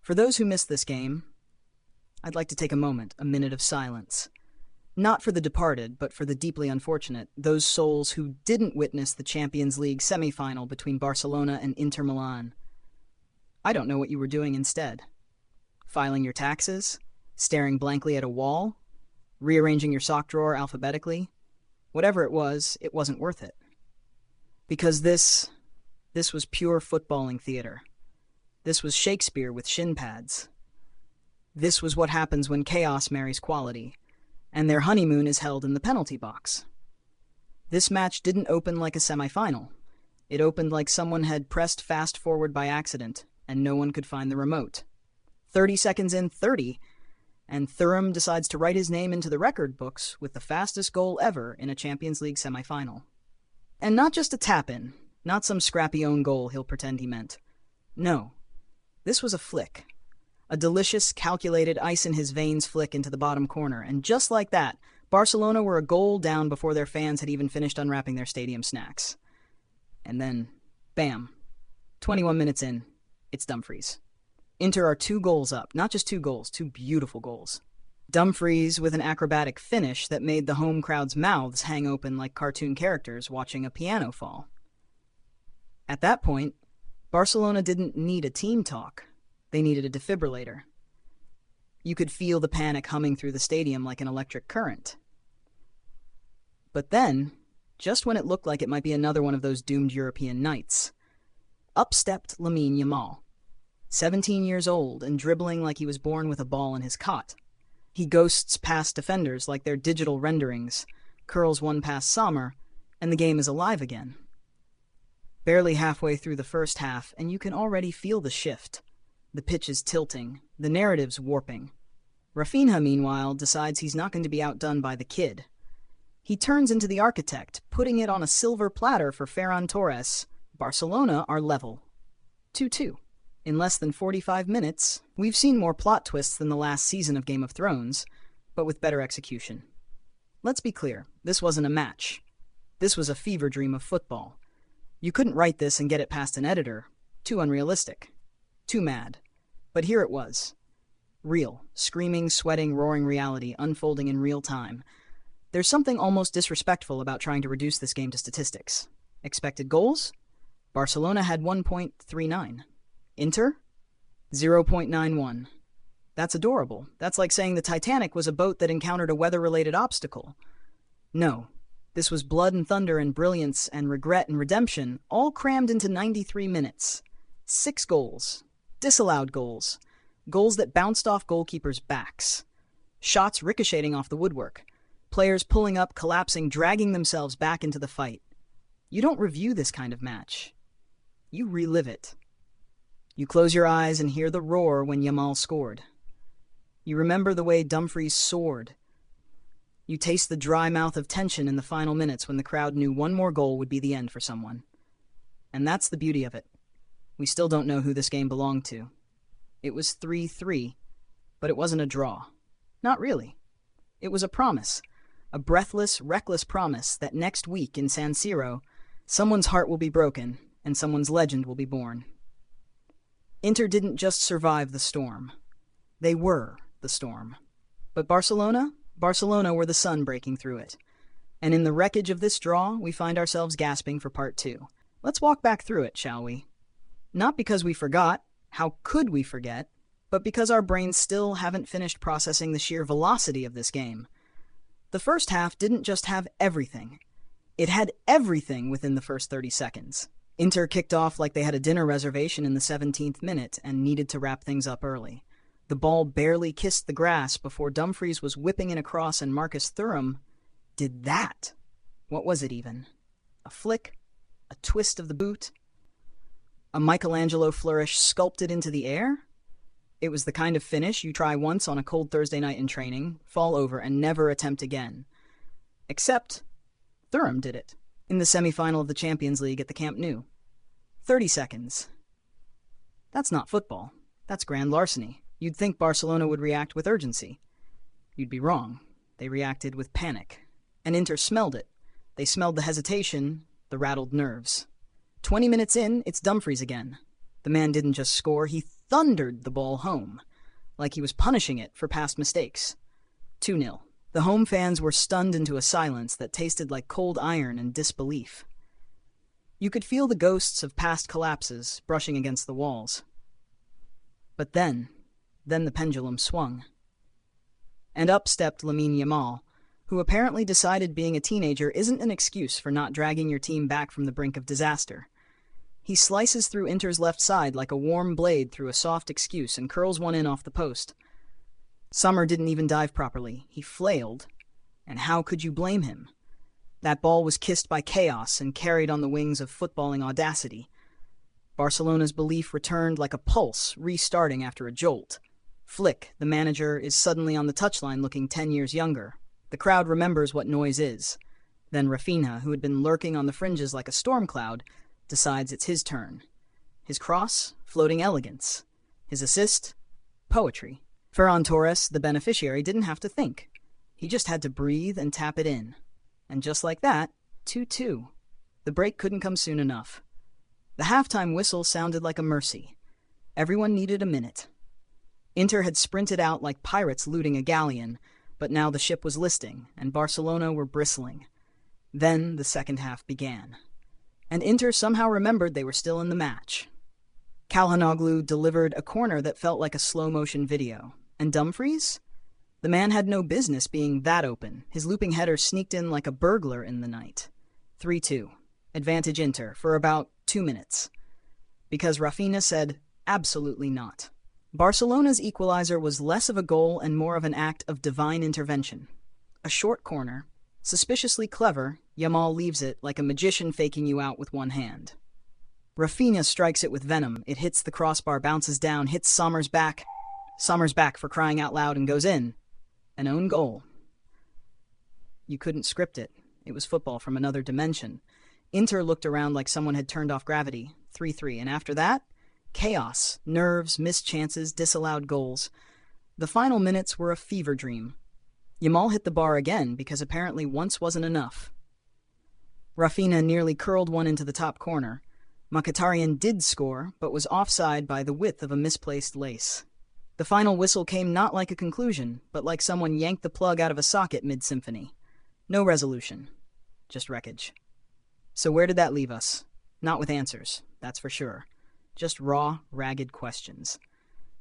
For those who missed this game, I'd like to take a minute of silence. Not for the departed, but for the deeply unfortunate, those souls who didn't witness the Champions League semi-final between Barcelona and Inter Milan. I don't know what you were doing instead. Filing your taxes? Staring blankly at a wall? Rearranging your sock drawer alphabetically? Whatever it wasn't worth it. Because this was pure footballing theater. This was Shakespeare with shin pads. This was what happens when chaos marries quality, and their honeymoon is held in the penalty box. This match didn't open like a semi-final. It opened like someone had pressed fast forward by accident, and no one could find the remote. 30 seconds in, 30, and Thuram decides to write his name into the record books with the fastest goal ever in a Champions League semi-final. And not just a tap-in, not some scrappy own goal he'll pretend he meant. No, this was a flick. A delicious, calculated, ice-in-his-veins flick into the bottom corner, and just like that, Barcelona were a goal down before their fans had even finished unwrapping their stadium snacks. And then, bam, 21 minutes in, it's Dumfries. Inter are 2 goals up, not just 2 goals, 2 beautiful goals. Dumfries with an acrobatic finish that made the home crowd's mouths hang open like cartoon characters watching a piano fall. At that point, Barcelona didn't need a team talk. They needed a defibrillator. You could feel the panic humming through the stadium like an electric current. But then, just when it looked like it might be another one of those doomed European nights, up stepped Lamine Yamal. 17 years old and dribbling like he was born with a ball in his cot. He ghosts past defenders like they're digital renderings, curls one past Sommer, and the game is alive again. Barely halfway through the first half, and you can already feel the shift. The pitch is tilting, the narrative's warping. Rafinha, meanwhile, decides he's not going to be outdone by the kid. He turns into the architect, putting it on a silver platter for Ferran Torres. Barcelona are level. 2-2. In less than 45 minutes, we've seen more plot twists than the last season of Game of Thrones, but with better execution. Let's be clear, this wasn't a match. This was a fever dream of football. You couldn't write this and get it past an editor. Too unrealistic. Too mad. But here it was. Real, screaming, sweating, roaring reality unfolding in real time. There's something almost disrespectful about trying to reduce this game to statistics. Expected goals? Barcelona had 1.39. Inter? 0.91. That's adorable. That's like saying the Titanic was a boat that encountered a weather-related obstacle. No, this was blood and thunder and brilliance and regret and redemption, all crammed into 93 minutes. 6 goals. Disallowed goals. Goals that bounced off goalkeepers' backs. Shots ricocheting off the woodwork. Players pulling up, collapsing, dragging themselves back into the fight. You don't review this kind of match. You relive it. You close your eyes and hear the roar when Yamal scored. You remember the way Dumfries soared. You taste the dry mouth of tension in the final minutes when the crowd knew one more goal would be the end for someone. And that's the beauty of it. We still don't know who this game belonged to. It was 3-3, but it wasn't a draw. Not really. It was a promise. A breathless, reckless promise that next week in San Siro, someone's heart will be broken and someone's legend will be born. Inter didn't just survive the storm. They were the storm. But Barcelona were the sun breaking through it. And in the wreckage of this draw, we find ourselves gasping for part 2. Let's walk back through it, shall we? Not because we forgot, how could we forget, but because our brains still haven't finished processing the sheer velocity of this game. The first half didn't just have everything. It had everything within the first 30 seconds. Inter kicked off like they had a dinner reservation in the 17th minute and needed to wrap things up early. The ball barely kissed the grass before Dumfries was whipping in a cross and Marcus Thuram did that. What was it even? A flick? A twist of the boot? A Michelangelo flourish sculpted into the air? It was the kind of finish you try once on a cold Thursday night in training, fall over, and never attempt again. Except Thuram did it in the semi-final of the Champions League at the Camp Nou. 30 seconds. That's not football. That's grand larceny. You'd think Barcelona would react with urgency. You'd be wrong. They reacted with panic. And Inter smelled it. They smelled the hesitation, the rattled nerves. 20 minutes in, it's Dumfries again. The man didn't just score, he thundered the ball home, like he was punishing it for past mistakes. 2-0. The home fans were stunned into a silence that tasted like cold iron and disbelief. You could feel the ghosts of past collapses brushing against the walls. But then the pendulum swung. And up stepped Lamine Yamal, who apparently decided being a teenager isn't an excuse for not dragging your team back from the brink of disaster. He slices through Inter's left side like a warm blade through a soft excuse and curls one in off the post. Sommer didn't even dive properly. He flailed. And how could you blame him? That ball was kissed by chaos and carried on the wings of footballing audacity. Barcelona's belief returned like a pulse, restarting after a jolt. Flick, the manager, is suddenly on the touchline looking 10 years younger. The crowd remembers what noise is. Then Rafinha, who had been lurking on the fringes like a storm cloud, decides it's his turn. His cross, floating elegance. His assist, poetry. Ferran Torres, the beneficiary, didn't have to think. He just had to breathe and tap it in. And just like that, 2-2. The break couldn't come soon enough. The halftime whistle sounded like a mercy. Everyone needed a minute. Inter had sprinted out like pirates looting a galleon, but now the ship was listing, and Barcelona were bristling. Then the second half began. And Inter somehow remembered they were still in the match. Calhanoglu delivered a corner that felt like a slow-motion video. And Dumfries? The man had no business being that open. His looping header sneaked in like a burglar in the night. 3-2. Advantage Inter for about 2 minutes. Because Rafinha said, absolutely not. Barcelona's equalizer was less of a goal and more of an act of divine intervention. A short corner. Suspiciously clever, Yamal leaves it like a magician faking you out with one hand. Rafinha strikes it with venom. It hits the crossbar, bounces down, hits Sommer's back. Sommer's back for crying out loud and goes in. An own goal. You couldn't script it. It was football from another dimension. Inter looked around like someone had turned off gravity. 3-3. And after that, chaos, nerves, missed chances, disallowed goals. The final minutes were a fever dream. Yamal hit the bar again because apparently once wasn't enough. Rafinha nearly curled one into the top corner. Mkhitaryan did score, but was offside by the width of a misplaced lace. The final whistle came not like a conclusion, but like someone yanked the plug out of a socket mid-symphony. No resolution. Just wreckage. So where did that leave us? Not with answers, that's for sure. Just raw, ragged questions.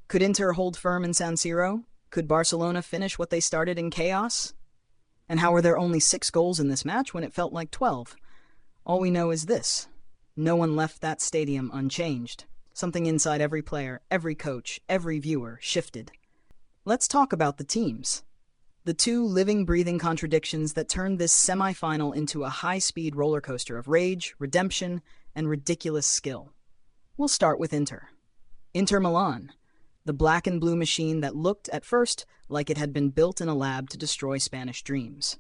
Could Inter hold firm in San Siro? Could Barcelona finish what they started in chaos? And how were there only 6 goals in this match when it felt like 12? All we know is this. No one left that stadium unchanged. Something inside every player, every coach, every viewer shifted. Let's talk about the teams. The 2 living, breathing contradictions that turned this semi-final into a high-speed roller coaster of rage, redemption, and ridiculous skill. We'll start with Inter. Inter Milan, the black and blue machine that looked, at first, like it had been built in a lab to destroy Spanish dreams.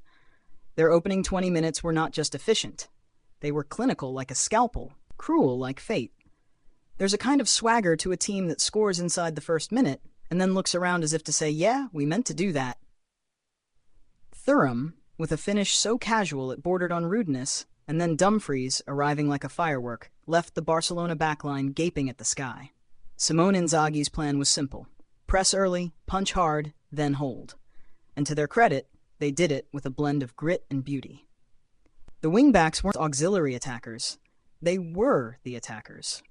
Their opening 20 minutes were not just efficient. They were clinical like a scalpel, cruel like fate. There's a kind of swagger to a team that scores inside the first minute and then looks around as if to say, yeah, we meant to do that. Thuram, with a finish so casual it bordered on rudeness, and then Dumfries, arriving like a firework, left the Barcelona backline gaping at the sky. Simone Inzaghi's plan was simple. Press early, punch hard, then hold. And to their credit, they did it with a blend of grit and beauty. The wingbacks weren't auxiliary attackers. They were the attackers.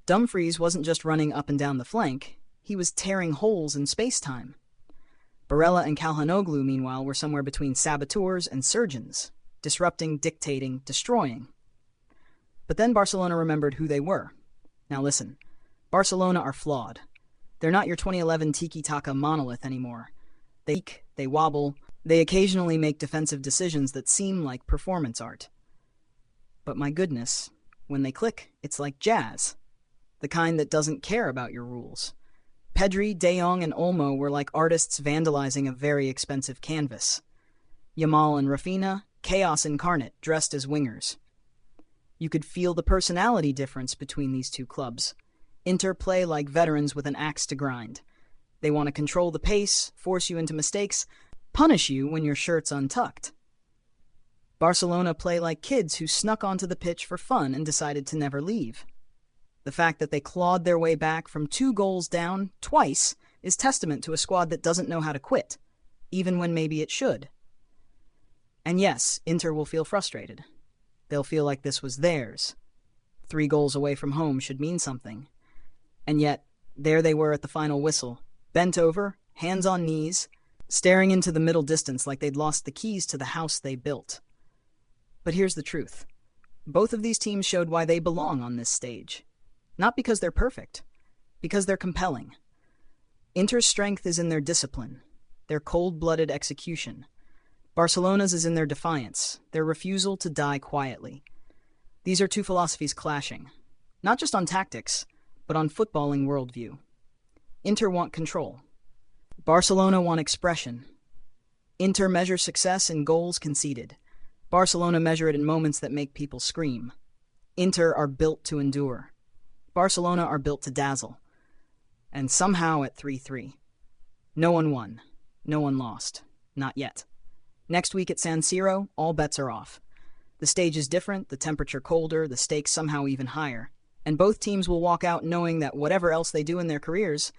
Dumfries wasn't just running up and down the flank, he was tearing holes in space-time. Barella and Calhanoglu, meanwhile, were somewhere between saboteurs and surgeons, disrupting, dictating, destroying. But then Barcelona remembered who they were. Now listen, Barcelona are flawed. They're not your 2011 tiki-taka monolith anymore. They leak, they wobble, they occasionally make defensive decisions that seem like performance art. But my goodness, when they click, it's like jazz. The kind that doesn't care about your rules. Pedri, De Jong, and Olmo were like artists vandalizing a very expensive canvas. Yamal and Rafinha, chaos incarnate, dressed as wingers. You could feel the personality difference between these 2 clubs. Inter play like veterans with an axe to grind. They want to control the pace, force you into mistakes, punish you when your shirt's untucked. Barcelona play like kids who snuck onto the pitch for fun and decided to never leave. The fact that they clawed their way back from 2 goals down twice is testament to a squad that doesn't know how to quit, even when maybe it should. And yes, Inter will feel frustrated. They'll feel like this was theirs. 3 goals away from home should mean something. And yet, there they were at the final whistle, bent over, hands on knees, staring into the middle distance like they'd lost the keys to the house they built. But here's the truth. Both of these teams showed why they belong on this stage. Not because they're perfect, because they're compelling. Inter's strength is in their discipline, their cold-blooded execution. Barcelona's is in their defiance, their refusal to die quietly. These are two philosophies clashing, not just on tactics, but on footballing worldview. Inter want control. Barcelona want expression. Inter measure success in goals conceded. Barcelona measure it in moments that make people scream. Inter are built to endure. Barcelona are built to dazzle. And somehow at 3-3. No one won. No one lost. Not yet. Next week at San Siro, all bets are off. The stage is different, the temperature colder, the stakes somehow even higher. And both teams will walk out knowing that whatever else they do in their careers,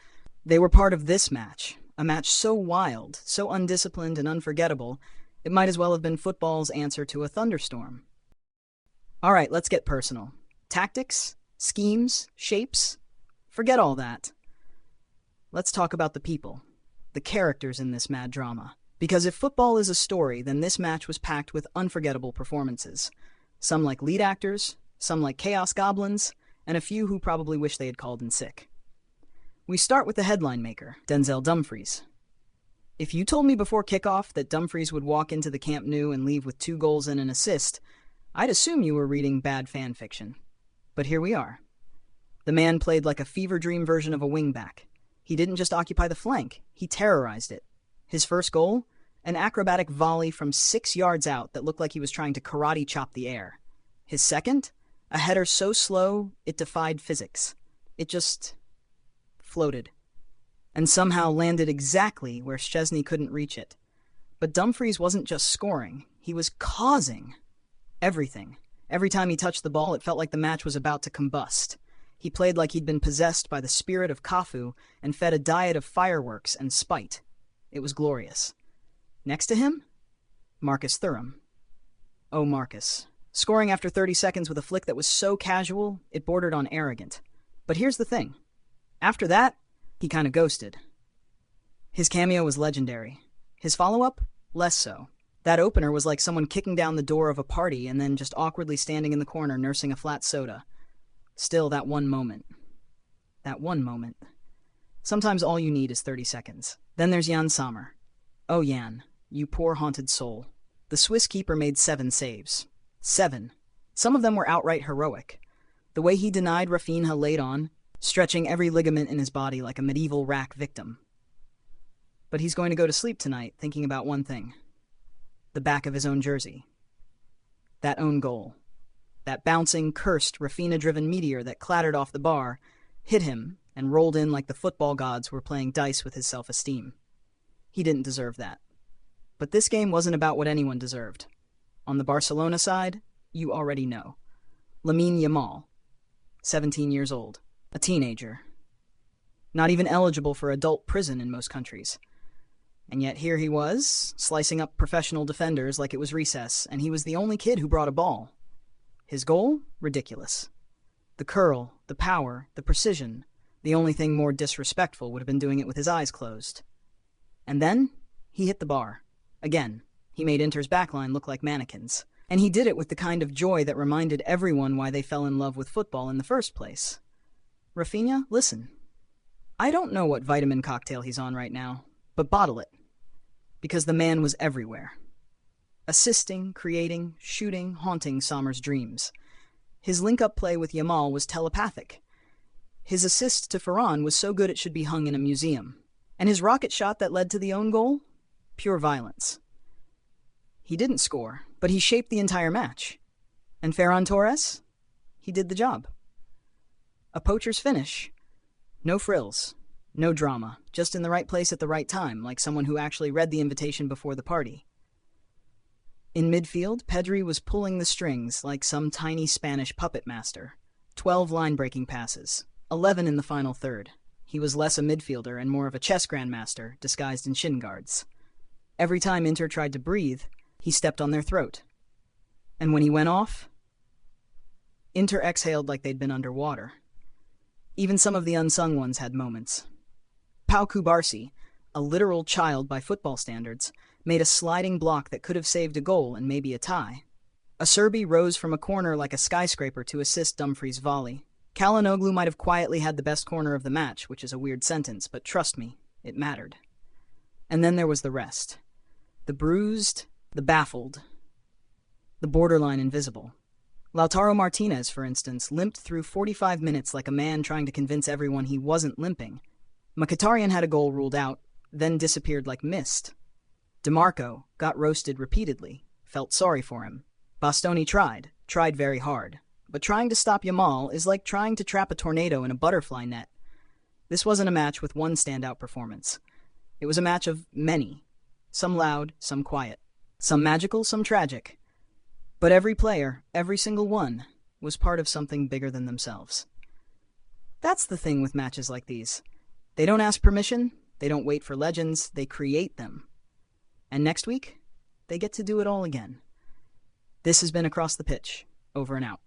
they were part of this match. A match so wild, so undisciplined and unforgettable, it might as well have been football's answer to a thunderstorm. All right, let's get personal. Tactics? Schemes? Shapes? Forget all that. Let's talk about the people, the characters in this mad drama. Because if football is a story, then this match was packed with unforgettable performances. Some like lead actors, some like chaos goblins, and a few who probably wish they had called in sick. We start with the headline maker, Denzel Dumfries. If you told me before kickoff that Dumfries would walk into the Camp Nou and leave with 2 goals and an assist, I'd assume you were reading bad fan fiction. But here we are. The man played like a fever dream version of a wingback. He didn't just occupy the flank, he terrorized it. His first goal? An acrobatic volley from 6 yards out that looked like he was trying to karate chop the air. His second? A header so slow, it defied physics. It just floated. And somehow landed exactly where Szczesny couldn't reach it. But Dumfries wasn't just scoring, he was causing everything. Every time he touched the ball, it felt like the match was about to combust. He played like he'd been possessed by the spirit of Cafu and fed a diet of fireworks and spite. It was glorious. Next to him? Marcus Thuram. Oh, Marcus. Scoring after 30 seconds with a flick that was so casual, it bordered on arrogant. But here's the thing. After that, he kind of ghosted. His cameo was legendary. His follow-up? Less so. That opener was like someone kicking down the door of a party and then just awkwardly standing in the corner nursing a flat soda. Still, that one moment. That one moment. Sometimes all you need is 30 seconds. Then there's Jan Sommer. Oh, Jan, you poor haunted soul. The Swiss keeper made 7 saves. 7. Some of them were outright heroic. The way he denied Rafinha late on, stretching every ligament in his body like a medieval rack victim. But he's going to go to sleep tonight thinking about one thing. The back of his own jersey. That own goal. That bouncing, cursed, Rafinha-driven meteor that clattered off the bar, hit him, and rolled in like the football gods were playing dice with his self-esteem. He didn't deserve that. But this game wasn't about what anyone deserved. On the Barcelona side, you already know. Lamine Yamal, 17 years old, a teenager. Not even eligible for adult prison in most countries. And yet here he was, slicing up professional defenders like it was recess, and he was the only kid who brought a ball. His goal? Ridiculous. The curl, the power, the precision. The only thing more disrespectful would have been doing it with his eyes closed. And then, he hit the bar. Again, he made Inter's backline look like mannequins. And he did it with the kind of joy that reminded everyone why they fell in love with football in the first place. Rafinha, listen. I don't know what vitamin cocktail he's on right now, but bottle it. Because the man was everywhere. Assisting, creating, shooting, haunting Sommer's dreams. His link-up play with Yamal was telepathic. His assist to Ferran was so good it should be hung in a museum. And his rocket shot that led to the own goal? Pure violence. He didn't score, but he shaped the entire match. And Ferran Torres? He did the job. A poacher's finish. No frills. No drama. Just in the right place at the right time, like someone who actually read the invitation before the party. In midfield, Pedri was pulling the strings like some tiny Spanish puppet master. 12 line-breaking passes, 11 in the final third. He was less a midfielder and more of a chess grandmaster disguised in shin guards. Every time Inter tried to breathe, he stepped on their throat. And when he went off, Inter exhaled like they'd been underwater. Even some of the unsung ones had moments. Pau Cubarsí, a literal child by football standards, made a sliding block that could have saved a goal and maybe a tie. Acerbi rose from a corner like a skyscraper to assist Dumfries' volley. Çalhanoğlu might have quietly had the best corner of the match, which is a weird sentence, but trust me, it mattered. And then there was the rest. The bruised, the baffled, the borderline invisible. Lautaro Martinez, for instance, limped through 45 minutes like a man trying to convince everyone he wasn't limping. Mkhitaryan had a goal ruled out, then disappeared like mist. DeMarco got roasted repeatedly, felt sorry for him. Bastoni tried very hard. But trying to stop Yamal is like trying to trap a tornado in a butterfly net. This wasn't a match with one standout performance. It was a match of many. Some loud, some quiet. Some magical, some tragic. But every player, every single one, was part of something bigger than themselves. That's the thing with matches like these. They don't ask permission, they don't wait for legends, they create them. And next week, they get to do it all again. This has been Across the Pitch. Over and out.